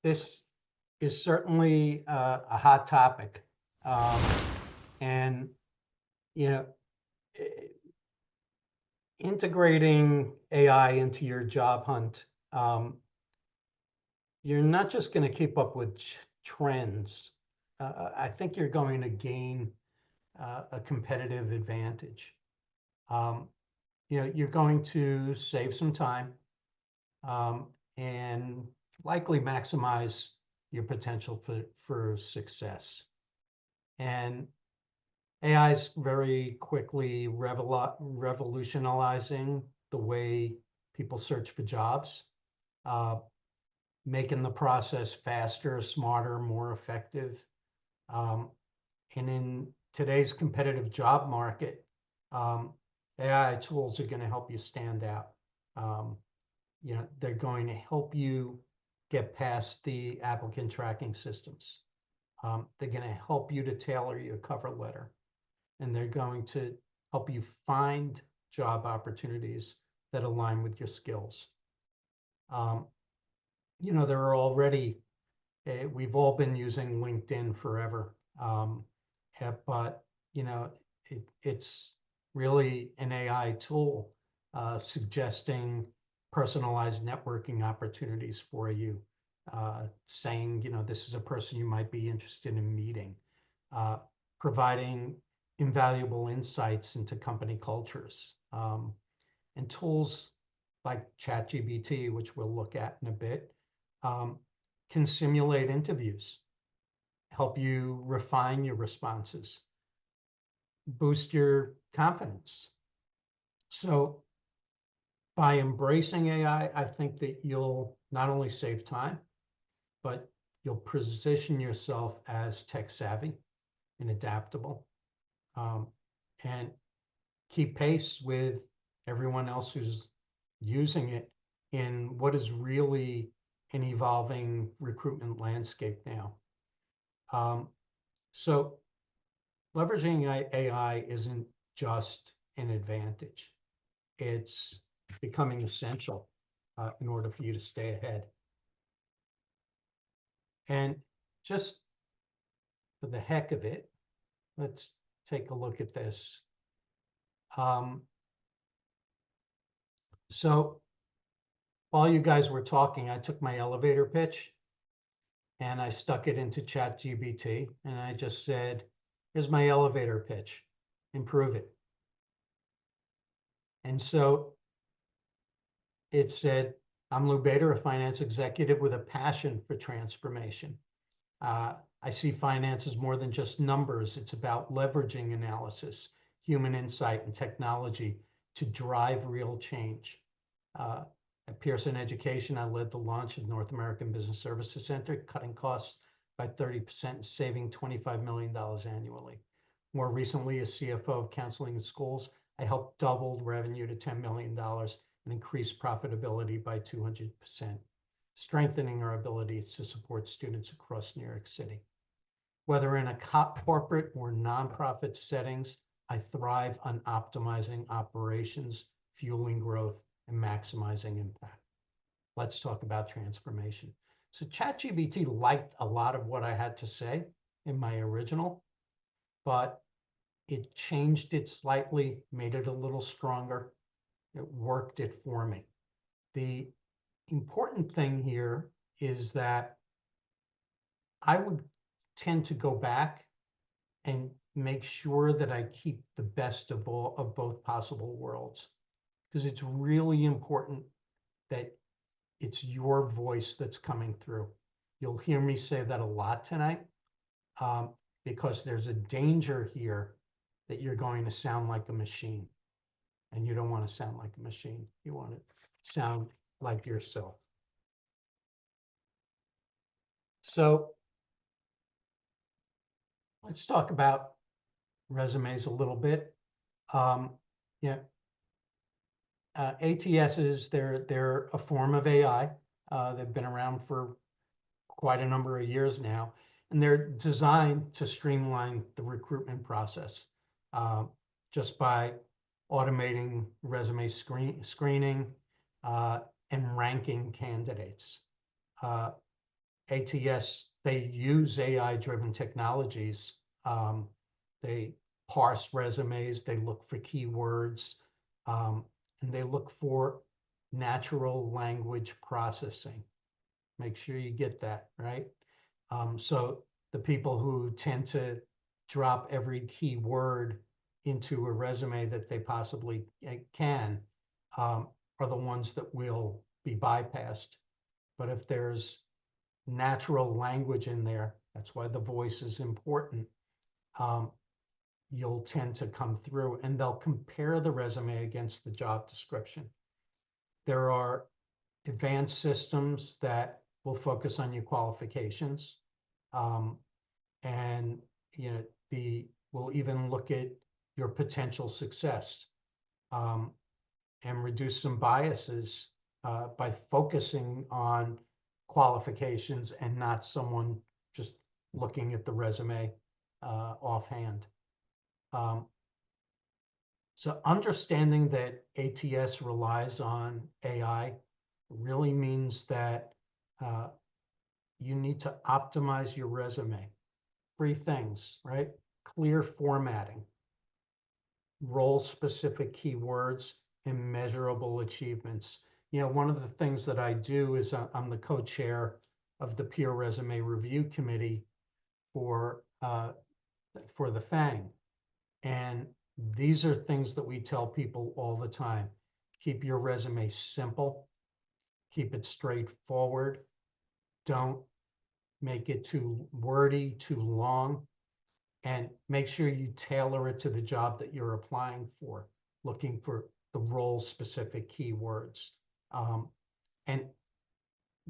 this is certainly a hot topic. And, you know, integrating AI into your job hunt, you're not just going to keep up with trends. I think you're going to gain a competitive advantage. You're going to save some time and likely maximize your potential for success. And AI is very quickly revolutionizing the way people search for jobs, making the process faster, smarter, more effective. And in today's competitive job market, AI tools are going to help you stand out. They're going to help you get past the applicant tracking systems. They're going to help you to tailor your cover letter, and they're going to help you find job opportunities that align with your skills. There are already, we've all been using LinkedIn forever, but it's really an AI tool suggesting personalized networking opportunities for you, saying, this is a person you might be interested in meeting, providing invaluable insights into company cultures, and tools like ChatGPT, which we'll look at in a bit, can simulate interviews, help you refine your responses, boost your confidence. So by embracing AI, I think that you'll not only save time, but you'll position yourself as tech savvy and adaptable, and keep pace with everyone else who's using it in what is really an evolving recruitment landscape now. So leveraging AI isn't just an advantage. It's becoming essential in order for you to stay ahead. And just for the heck of it, let's take a look at this. So while you guys were talking, I took my elevator pitch and I stuck it into ChatGPT, and I just said, here's my elevator pitch, improve it. And so it said, I'm Lew Bader, a finance executive with a passion for transformation. I see finance as more than just numbers. It's about leveraging analysis, human insight, and technology to drive real change. At Pearson Education, I led the launch of North American Business Services Center, cutting costs by 30% and saving $25 million annually. More recently, as CFO of Counseling in Schools, I helped double revenue to $10 million and increase profitability by 200%, strengthening our ability to support students across New York City. Whether in a corporate or nonprofit settings, I thrive on optimizing operations, fueling growth, and maximizing impact. Let's talk about transformation. So ChatGPT liked a lot of what I had to say in my original, but it changed it slightly, made it a little stronger. It worked it for me. The important thing here is that I would tend to go back and make sure that I keep the best of both possible worlds, because it's really important that it's your voice that's coming through. You'll hear me say that a lot tonight, because there's a danger here that you're going to sound like a machine, and you don't want to sound like a machine. You want to sound like yourself. So let's talk about resumes a little bit. ATSs, they're a form of AI. They've been around for quite a number of years now, and they're designed to streamline the recruitment process just by automating resume screening and ranking candidates. ATS, they use AI-driven technologies. They parse resumes, they look for keywords, and they look for natural language processing. Make sure you get that, right? So the people who tend to drop every key word into a resume that they possibly can are the ones that will be bypassed. But if there's natural language in there, that's why the voice is important, you'll tend to come through, and they'll compare the resume against the job description. There are advanced systems that will focus on your qualifications, and will even look at your potential success, and reduce some biases by focusing on qualifications and not someone just looking at the resume offhand. So understanding that ATS relies on AI really means that you need to optimize your resume. 3 things, right? Clear formatting, role-specific keywords, and measurable achievements. One of the things that I do is I'm the co-chair of the peer resume review committee for the FENG. And these are things that we tell people all the time. Keep your resume simple, keep it straightforward. Don't make it too wordy, too long, and make sure you tailor it to the job that you're applying for, looking for the role-specific keywords. And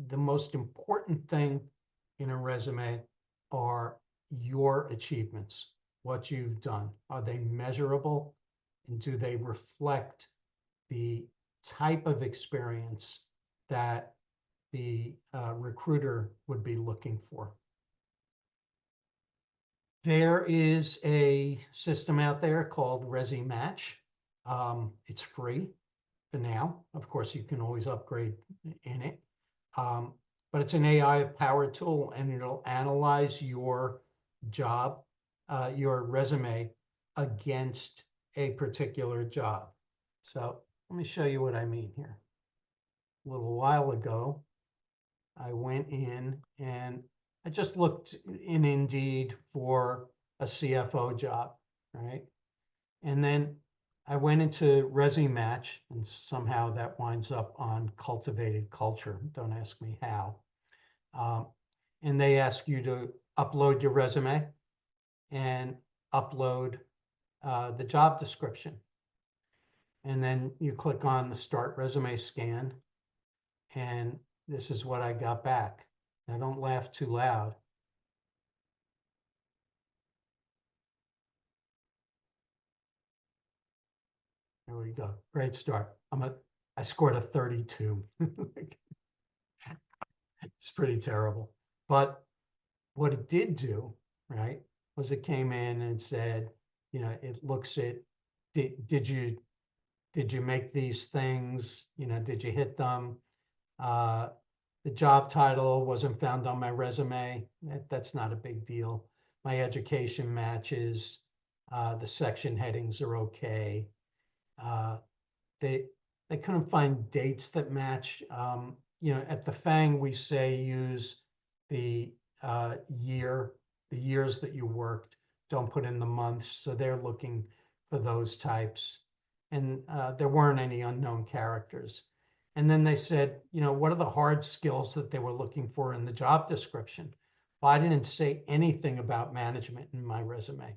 the most important thing in a resume are your achievements, what you've done. Are they measurable? And do they reflect the type of experience that the recruiter would be looking for? There is a system out there called ResiMatch. It's free for now. Of course, you can always upgrade in it. But it's an AI-powered tool, and it'll analyze your job, your resume against a particular job. So let me show you what I mean here. A little while ago, I went in and I just looked in Indeed for a CFO job, right? And then I went into ResiMatch, and somehow that winds up on Cultivated Culture. Don't ask me how. And they ask you to upload your resume and upload the job description. And then you click on the Start Resume Scan, and this is what I got back. Now, don't laugh too loud. There we go. Great start. I scored a 32. It's pretty terrible. But what it did do, right, was it came in and said, it looks at, did you make these things? Did you hit them? The job title wasn't found on my resume. That's not a big deal. My education matches. The section headings are okay. They couldn't find dates that match. At the FENG, we say use the years that you worked. Don't put in the months. So they're looking for those types. And there weren't any unknown characters. And then they said, what are the hard skills that they were looking for in the job description? Well, I didn't say anything about management in my resume.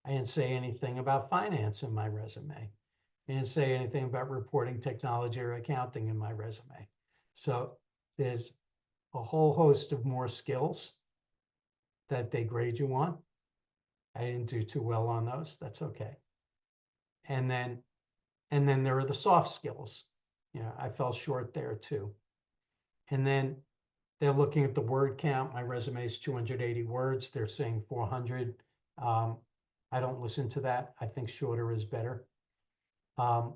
I didn't say anything about finance in my resume. I didn't say anything about reporting technology or accounting in my resume. So there's a whole host of more skills that they grade you on. I didn't do too well on those. That's okay. And then there are the soft skills. I fell short there too. And then they're looking at the word count. My resume is 280 words. They're saying 400. I don't listen to that. I think shorter is better. And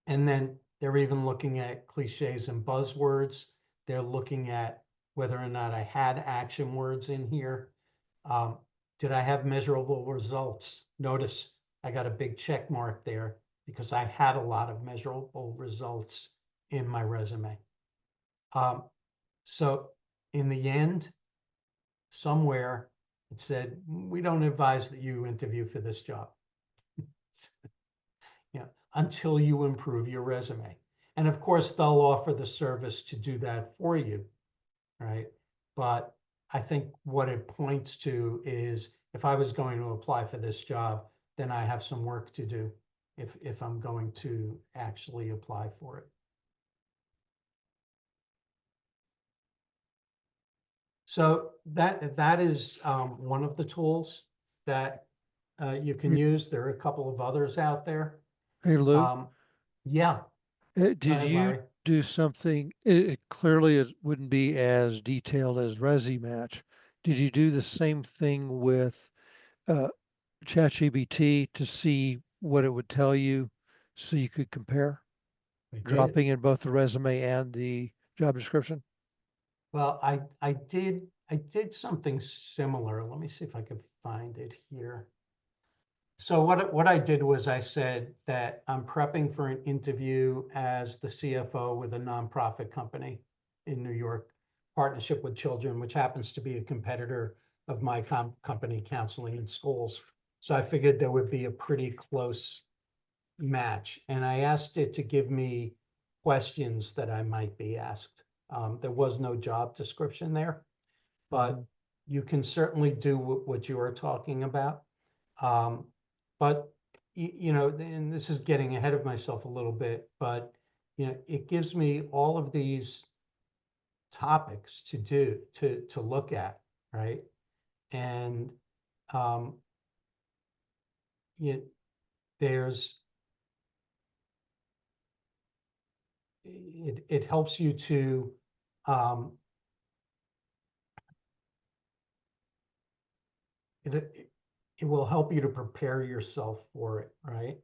then they're even looking at cliches and buzzwords. They're looking at whether or not I had action words in here. Um, did I have measurable results? Notice I got a big check mark there because I had a lot of measurable results in my resume. So in the end, somewhere it said, we don't advise that you interview for this job. Until you improve your resume. And of course, they'll offer the service to do that for you, right? But I think what it points to is if I was going to apply for this job, then I have some work to do if I'm going to actually apply for it. So that is one of the tools that you can use. There are a couple of others out there. Hey, Lew, Yeah, go did ahead, you Larry. do something? It clearly it wouldn't be as detailed as ResiMatch. Did you do the same thing with uh, ChatGPT to see what it would tell you so you could compare, I did. dropping in both the resume and the job description? Well, I did something similar. Let me see if I could find it here. So what I did was I said that I'm prepping for an interview as the CFO with a nonprofit company in New York, Partnership with Children, which happens to be a competitor of my company, Counseling in Schools. So I figured there would be a pretty close match. And I asked it to give me questions that I might be asked. There was no job description there, but you can certainly do what you are talking about. But and this is getting ahead of myself a little bit, but it gives me all of these topics to look at, right? And there's it helps you to it will help you to prepare yourself for it, right?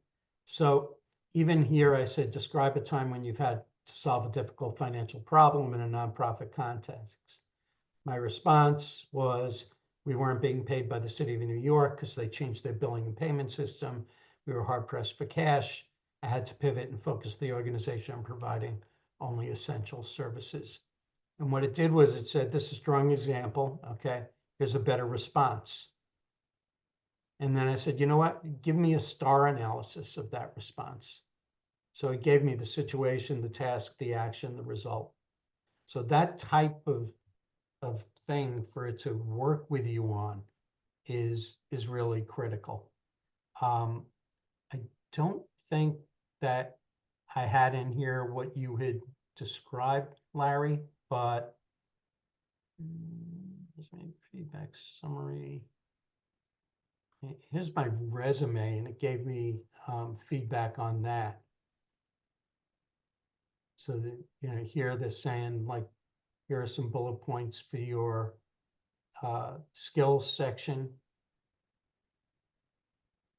So even here, I said, describe a time when you've had to solve a difficult financial problem in a nonprofit context. My response was, we weren't being paid by the city of New York because they changed their billing and payment system. We were hard pressed for cash. I had to pivot and focus the organization on providing only essential services. And what it did was it said, this is a strong example. Okay, here's a better response. And then I said, you know what? Give me a star analysis of that response. So it gave me the situation, the task, the action, the result. So that type of thing for it to work with you on is really critical. I don't think that I had in here what you had described, Larry, but here's my feedback summary. Here's my resume, and it gave me feedback on that. So that, here they're saying, like, here are some bullet points for your skills section.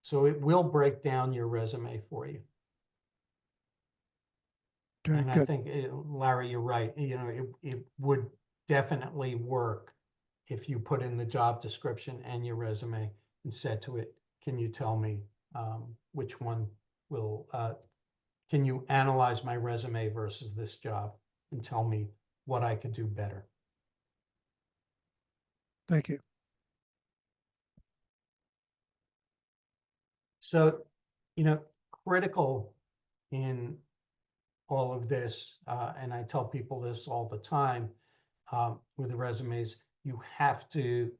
So it will break down your resume for you. Okay, And I good. think, Larry, you're right. It would definitely work if you put in the job description and your resume and said to it, can you tell me which one will, can you analyze my resume versus this job and tell me what I could do better? Thank you. So, critical in all of this, and I tell people this all the time with the resumes, you have to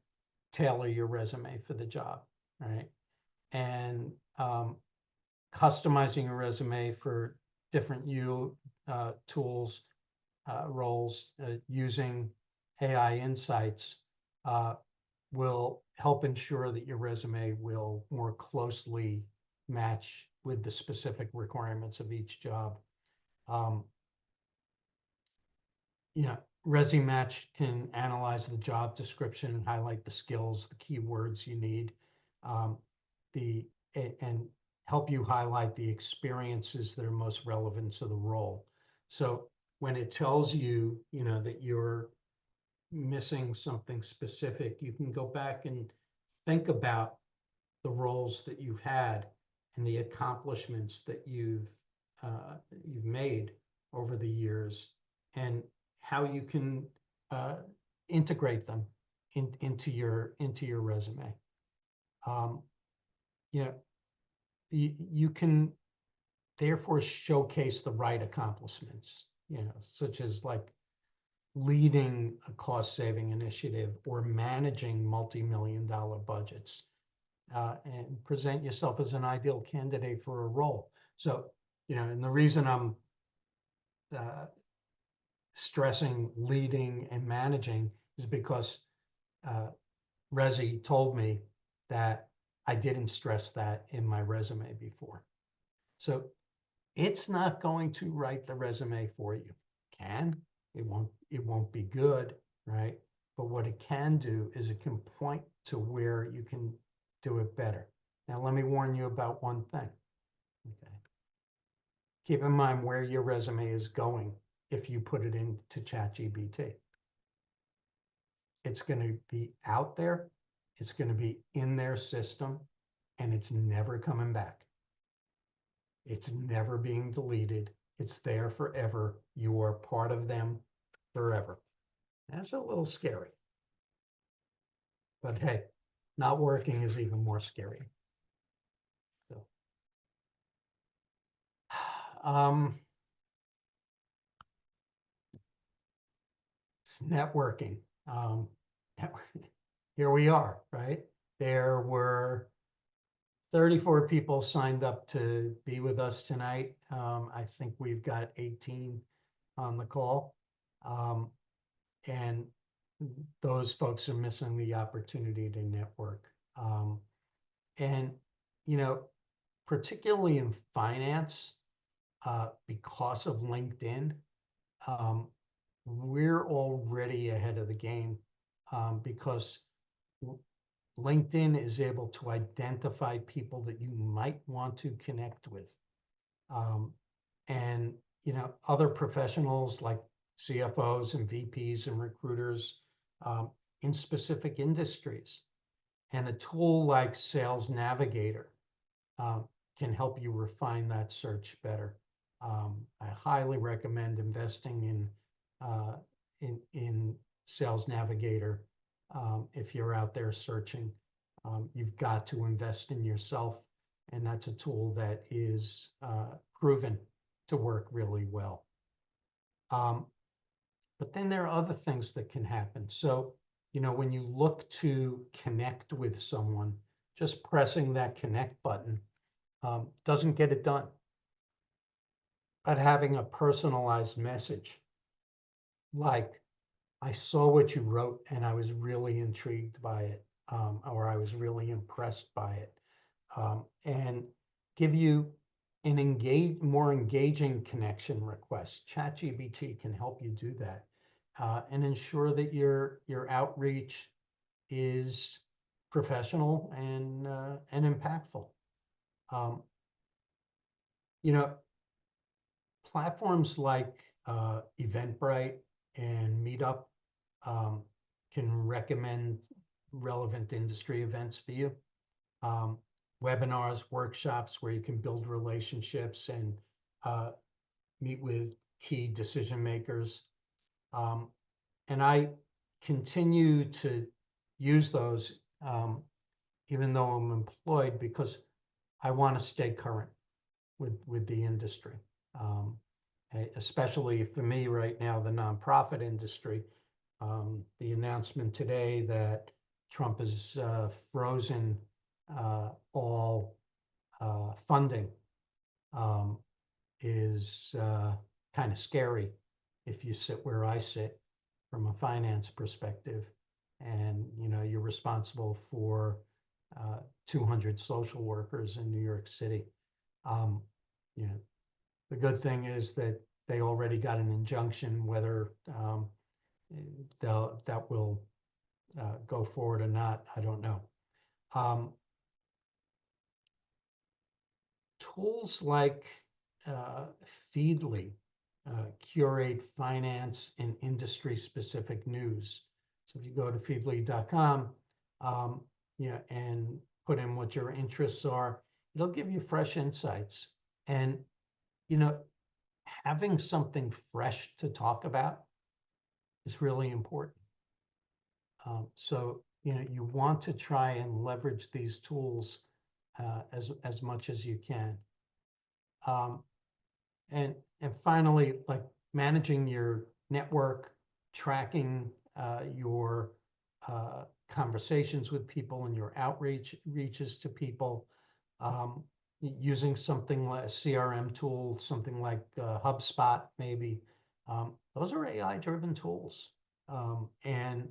tailor your resume for the job, right? And customizing a resume for different tools, roles, using AI insights will help ensure that your resume will more closely match with the specific requirements of each job. ResiMatch can analyze the job description and highlight the skills, the keywords you need, and help you highlight the experiences that are most relevant to the role. So when it tells you, that you're missing something specific, you can go back and think about the roles that you've had and the accomplishments that you've made over the years, and how you can integrate them into your resume. You know, you can therefore showcase the right accomplishments, such as like leading a cost-saving initiative or managing multi-million-dollar budgets, and present yourself as an ideal candidate for a role. So, and the reason I'm stressing leading and managing is because Resi told me that I didn't stress that in my resume before. So it's not going to write the resume for you. It won't be good, right? But what it can do is it can point to where you can do it better. Now, let me warn you about one thing. Okay. Keep in mind where your resume is going if you put it into ChatGPT. It's going to be out there, it's going to be in their system, and it's never coming back. It's never being deleted. It's there forever. You are part of them forever. That's a little scary. But hey, not working is even more scary. So, it's networking. Here we are, right? There were 34 people signed up to be with us tonight. I think we've got 18 on the call. And those folks are missing the opportunity to network. And, particularly in finance, because of LinkedIn, we're already ahead of the game, because LinkedIn is able to identify people that you might want to connect with. And, other professionals like CFOs and VPs and recruiters in specific industries. And a tool like Sales Navigator can help you refine that search better. I highly recommend investing in Sales Navigator. If you're out there searching, you've got to invest in yourself, and that's a tool that is proven to work really well. But then there are other things that can happen. So, when you look to connect with someone, just pressing that connect button doesn't get it done. But having a personalized message, like, I saw what you wrote and I was really intrigued by it, or I was really impressed by it, and give you an more engaging connection request. ChatGPT can help you do that, and ensure that your outreach is professional and impactful. Platforms like Eventbrite and Meetup can recommend relevant industry events for you. Webinars, workshops where you can build relationships and meet with key decision makers. And I continue to use those even though I'm employed, because I want to stay current with the industry. Especially for me right now, the nonprofit industry. The announcement today that Trump has frozen all funding is kind of scary if you sit where I sit from a finance perspective, and you're responsible for 200 social workers in New York City. The good thing is that they already got an injunction. Whether that will go forward or not, I don't know. Tools like Feedly curate finance and industry-specific news. So if you go to feedly.com, and put in what your interests are, it'll give you fresh insights. And, having something fresh to talk about is really important. So, you want to try and leverage these tools as much as you can. And finally, like managing your network, tracking your conversations with people and your reaches to people, using something like a CRM tool, something like HubSpot, maybe. Those are AI-driven tools. And,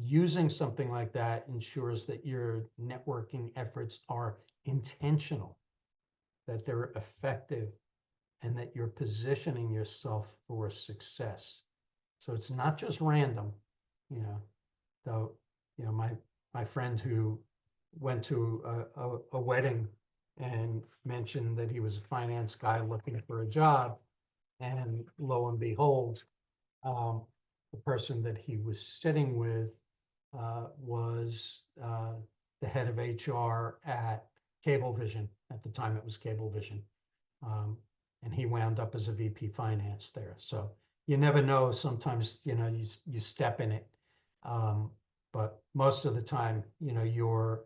using something like that ensures that your networking efforts are intentional, that they're effective, and that you're positioning yourself for success. So it's not just random, though, my friend who went to a wedding and mentioned that he was a finance guy looking for a job, and lo and behold, the person that he was sitting with was the head of HR at Cablevision. At the time, it was Cablevision. And he wound up as a VP finance there. So you never know. Sometimes, you step in it. But most of the time, your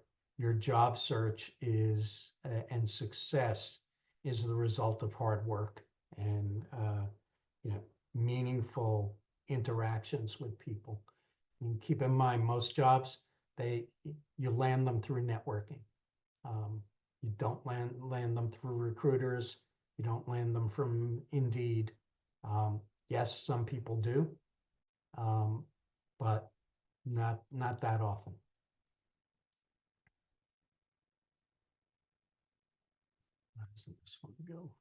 job search is and success is the result of hard work and meaningful interactions with people. And keep in mind, most jobs, you land them through networking. You don't land them through recruiters. You don't land them from Indeed. Yes, some people do, but not that often. How does this one go?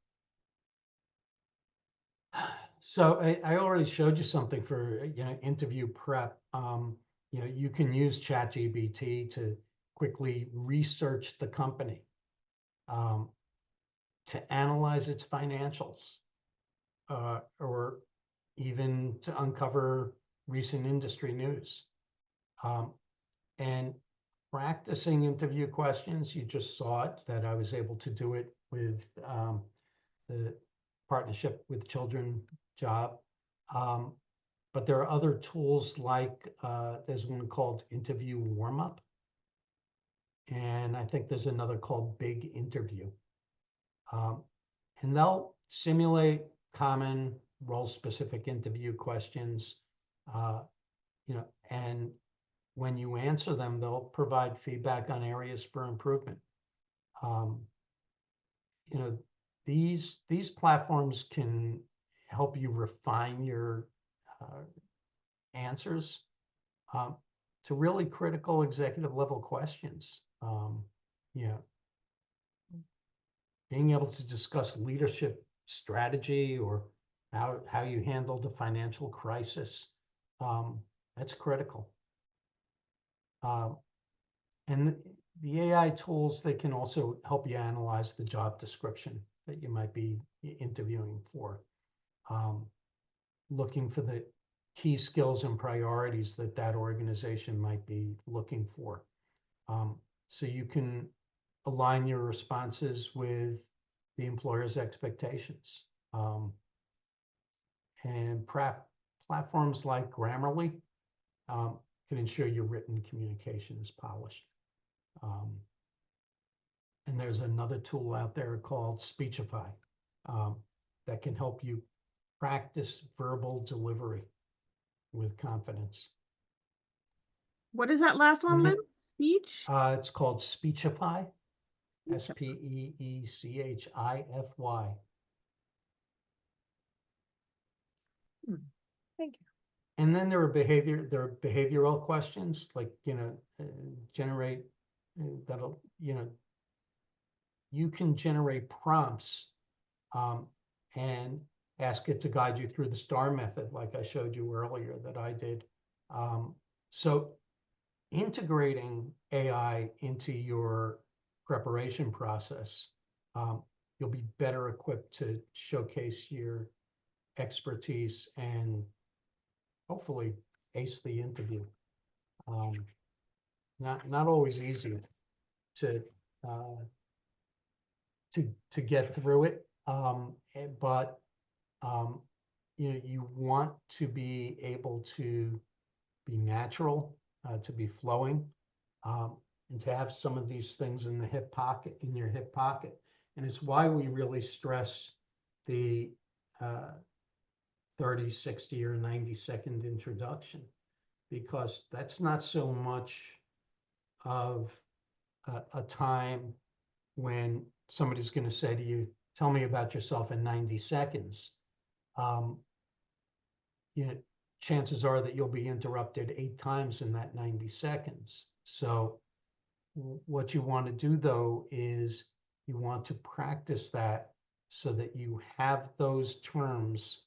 So I already showed you something for interview prep. You can use ChatGPT to quickly research the company, to analyze its financials, or even to uncover recent industry news. And practicing interview questions, you just saw it, that I was able to do it with the Partnership with Children job. But there are other tools like there's one called Interview Warmup. And I think there's another called Big Interview. And they'll simulate common role-specific interview questions, and when you answer them, they'll provide feedback on areas for improvement. These platforms can help you refine your answers to really critical executive level questions. Being able to discuss leadership strategy or how you handled a financial crisis, that's critical. And the AI tools, they can also help you analyze the job description that you might be interviewing for, looking for the key skills and priorities that organization might be looking for. So you can align your responses with the employer's expectations. And platforms like Grammarly can ensure your written communication is polished. And there's another tool out there called Speechify that can help you practice verbal delivery with confidence. What is that last one, Lew? Speech? It's called Speechify, SPEECHIFY. Thank you. And then there are behavioral questions like, generate that'll, you can generate prompts and ask it to guide you through the STAR method, like I showed you earlier that I did. So integrating AI into your preparation process, you'll be better equipped to showcase your expertise and hopefully ace the interview. Not always easy to to get through it, but you want to be able to be natural, to be flowing, and to have some of these things in your hip pocket. And it's why we really stress the 30, 60, or 90-second introduction, because that's not so much of a time when somebody's going to say to you, tell me about yourself in 90 seconds. Chances are that you'll be interrupted 8 times in that 90 seconds. So what you want to do, though, is you want to practice that so that you have those terms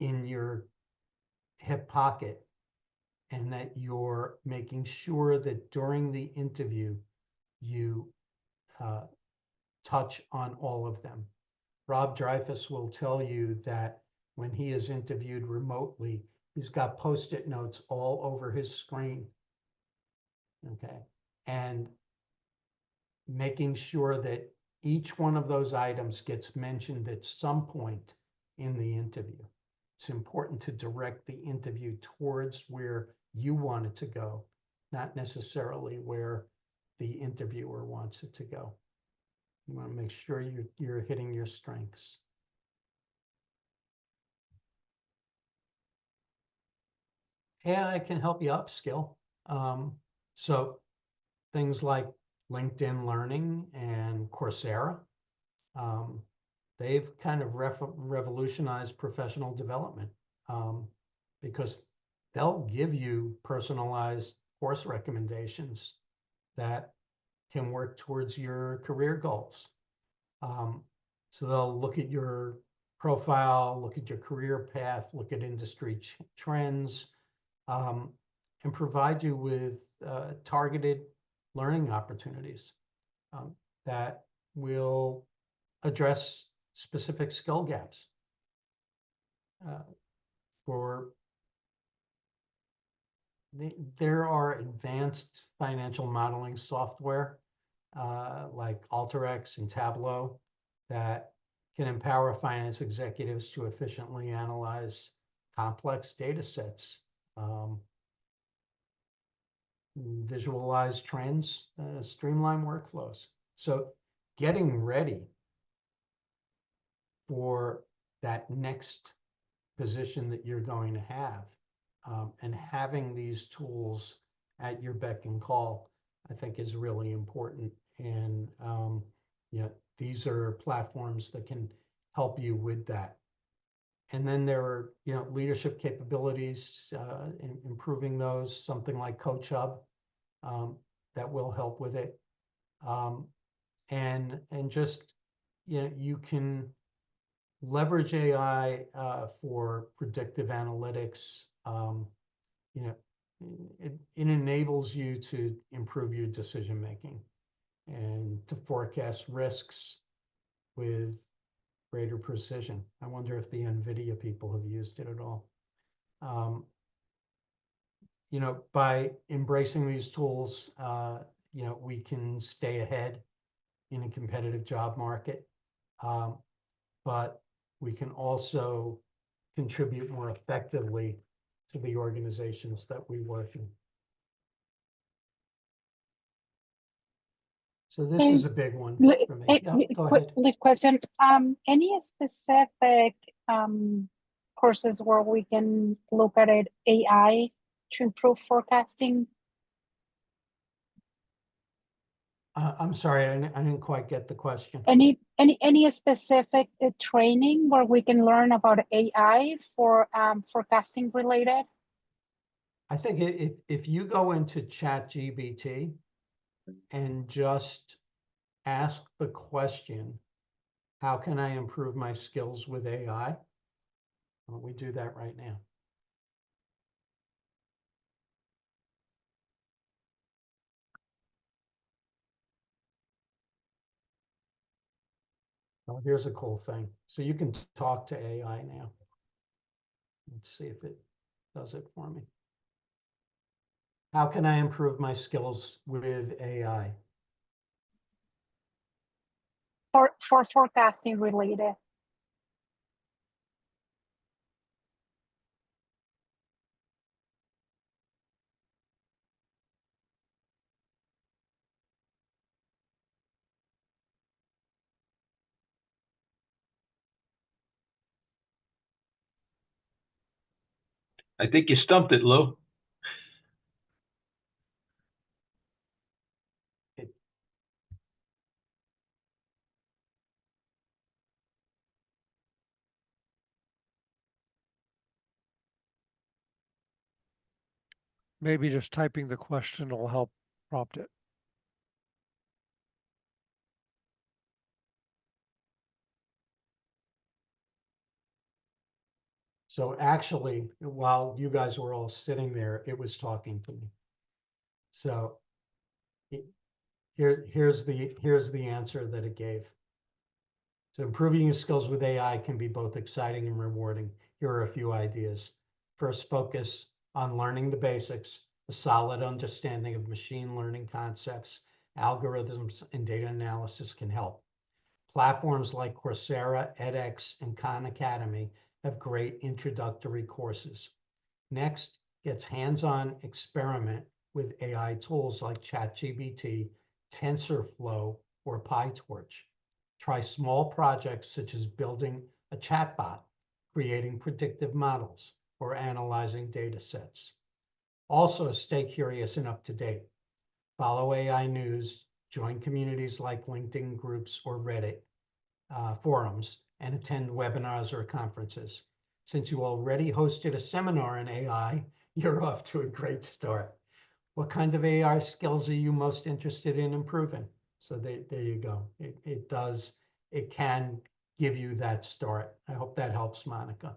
in your hip pocket, and that you're making sure that during the interview you touch on all of them. Rob Dreyfus will tell you that when he is interviewed remotely, he's got Post-it notes all over his screen. Okay. And making sure that each one of those items gets mentioned at some point in the interview. It's important to direct the interview towards where you want it to go, not necessarily where the interviewer wants it to go. You want to make sure you're hitting your strengths. AI can help you upskill. So things like LinkedIn Learning and Coursera, they've kind of revolutionized professional development, because they'll give you personalized course recommendations that can work towards your career goals. So they'll look at your profile, look at your career path, look at industry trends, and provide you with targeted learning opportunities that will address specific skill gaps. There are advanced financial modeling software like Alteryx and Tableau that can empower finance executives to efficiently analyze complex data sets, visualize trends, streamline workflows. So getting ready for that next position that you're going to have, and having these tools at your beck and call, I think, is really important. And these are platforms that can help you with that. And then there are leadership capabilities, improving those, something like Coach Hub, that will help with it. And just you can leverage AI for predictive analytics. It enables you to improve your decision making and to forecast risks with greater precision. I wonder if the NVIDIA people have used it at all. By embracing these tools, we can stay ahead in a competitive job market, but we can also contribute more effectively to the organizations that we work in. So this is a big one for me. Yeah, go ahead. Quick question. Any specific courses where we can look at it, AI to improve forecasting? I'm sorry, I didn't quite get the question. Any specific training where we can learn about AI for forecasting related? I think if you go into ChatGPT and just ask the question, how can I improve my skills with AI? Well, we do that right now. Oh, here's a cool thing. So you can talk to AI now. Let's see if it does it for me. How can I improve my skills with AI? For forecasting related. I think you stumped it, Lou. Maybe just typing the question will help prompt it. So actually, while you guys were all sitting there, it was talking to me. So here's the answer that it gave. So improving your skills with AI can be both exciting and rewarding. Here are a few ideas. First, focus on learning the basics, a solid understanding of machine learning concepts, algorithms, and data analysis can help. Platforms like Coursera, edX, and Khan Academy have great introductory courses. Next, gets hands-on experiment with AI tools like ChatGPT, TensorFlow, or PyTorch. Try small projects such as building a chatbot, creating predictive models, or analyzing data sets. Also, stay curious and up to date. Follow AI news, join communities like LinkedIn groups or Reddit forums, and attend webinars or conferences. Since you already hosted a seminar in AI, you're off to a great start. What kind of AI skills are you most interested in improving? So there you go. It can give you that start. I hope that helps, Monica.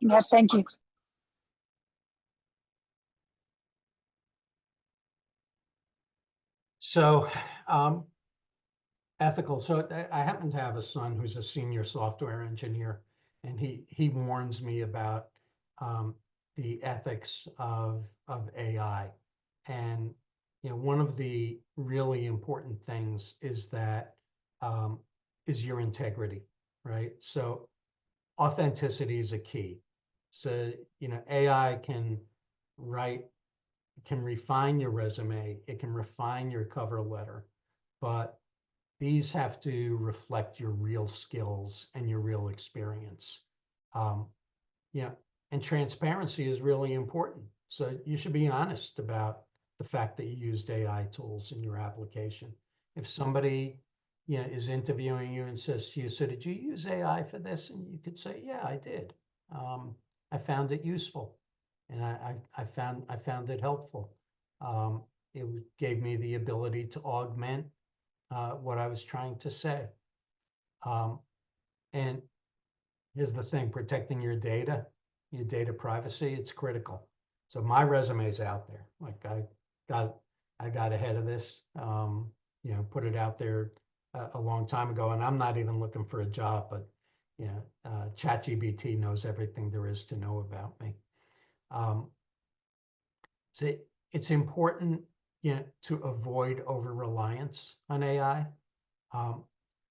Yes, thank you. So ethical. So I happen to have a son who's a senior software engineer, and he warns me about the ethics of AI. And one of the really important things is that is your integrity, right? So authenticity is a key. So AI can refine your resume, it can refine your cover letter, but these have to reflect your real skills and your real experience. And transparency is really important. So you should be honest about the fact that you used AI tools in your application. If somebody is interviewing you and says to you, so did you use AI for this? And you could say, yeah, I did. I found it useful, and I found it helpful. It gave me the ability to augment what I was trying to say. And here's the thing, protecting your data privacy, it's critical. So my resume's out there. Like I got ahead of this, put it out there a long time ago, and I'm not even looking for a job, but ChatGPT knows everything there is to know about me. So it's important, to avoid over-reliance on AI.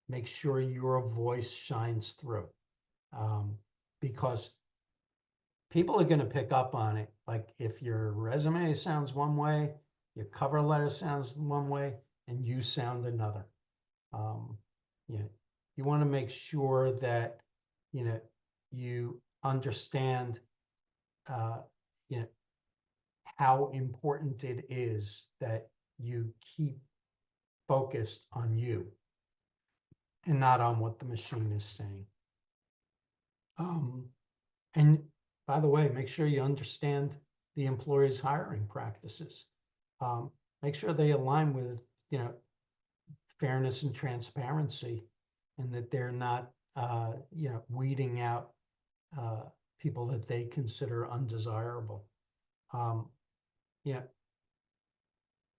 Make sure your voice shines through, because people are going to pick up on it. Like if your resume sounds one way, your cover letter sounds one way, and you sound another. You want to make sure that you understand how important it is that you keep focused on you and not on what the machine is saying. And by the way, make sure you understand the employer's hiring practices. Make sure they align with fairness and transparency, and that they're not weeding out people that they consider undesirable.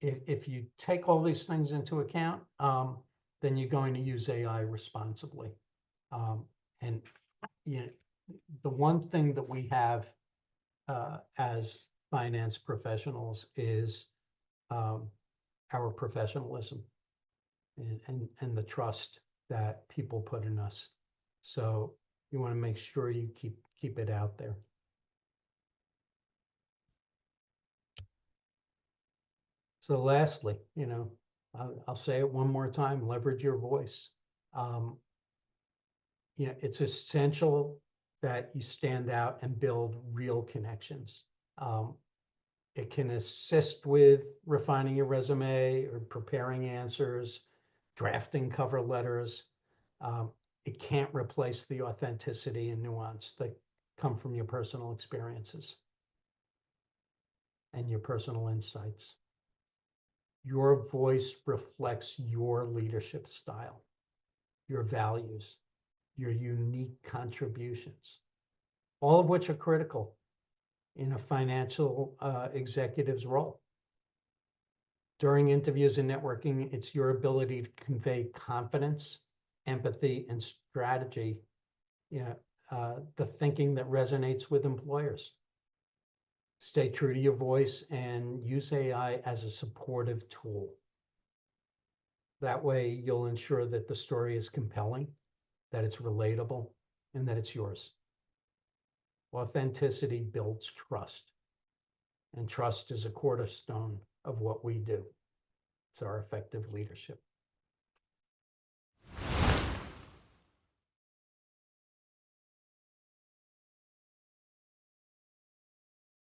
If you take all these things into account, then you're going to use AI responsibly. And the one thing that we have as finance professionals is our professionalism and the trust that people put in us. So you want to make sure you keep it out there. So lastly, I'll say it one more time, leverage your voice. It's essential that you stand out and build real connections. It can assist with refining your resume or preparing answers, drafting cover letters. It can't replace the authenticity and nuance that come from your personal experiences and your personal insights. Your voice reflects your leadership style, your values, your unique contributions, all of which are critical in a financial executive's role. During interviews and networking, it's your ability to convey confidence, empathy, and strategy, the thinking that resonates with employers. Stay true to your voice and use AI as a supportive tool. That way, you'll ensure that the story is compelling, that it's relatable, and that it's yours. Authenticity builds trust, and trust is a cornerstone of what we do. It's our effective leadership.